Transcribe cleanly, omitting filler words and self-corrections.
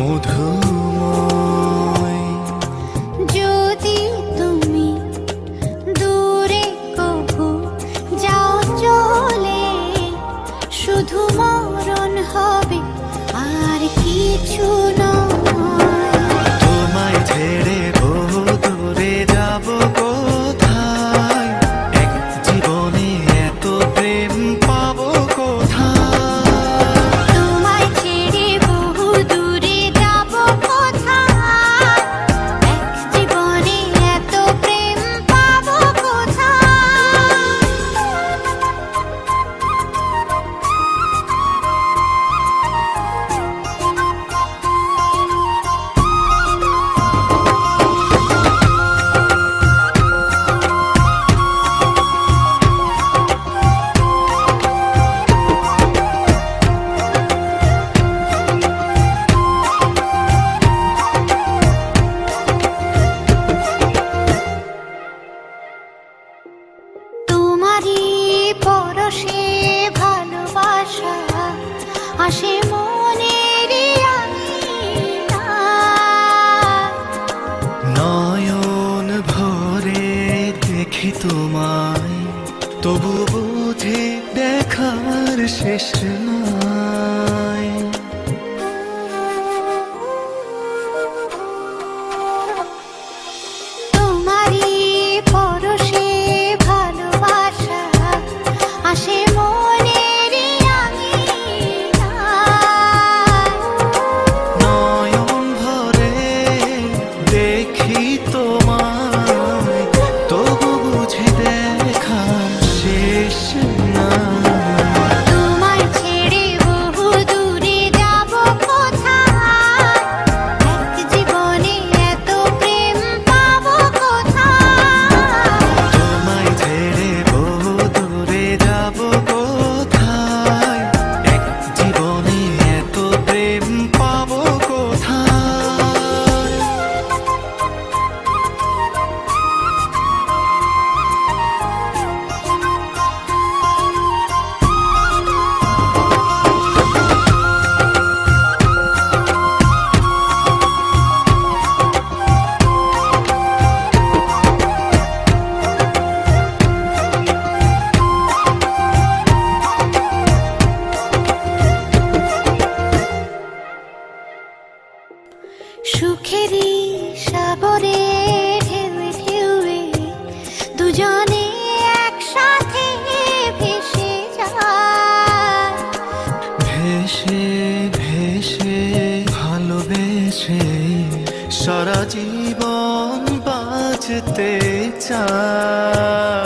মধুময়। যদি তুমি দূরে কভু যাও চলে, শুধু মরণ হবে আর কিছু নয়। তোমায় ছেড়ে বহু দূরে যাব কোথায়, এক জীবনে এত প্রেম পাবো কোথায়। তোমায় ছেড়ে বহু দূরে যাব কোথায়, এক জীবনে এত প্রেম পাবো কোথায়। তোমারই পরশে ভালোবাসা আসে মনের আঙিনায়। নয়ন ভরে দেখি তোমায়, তবু বুঝি দেখার শেষ নাই। তোমারই পরশে ভালোবাসা আসে মনের আঙিনায়। নয়ন ভরে দেখি তোমায়, তবু বুঝি দেখার শেষ নাই। তোমায় ছেড়ে বহু দূরে যাব কোথায়, এক জীবনে এত প্রেম পাবো কোথায়। তোমায় ছেড়ে বহু দূরে যাব কোথায়, এক জীবনে এত প্রেম পাবো কোথায়। সুখেরই সাগরে ঢেউয়ে ঢেউয়ে দুজনে একসাথে ভেসে যায়। ভেসে ভেসে ভালোবেসে সারা জীবন বাঁচতে চায়।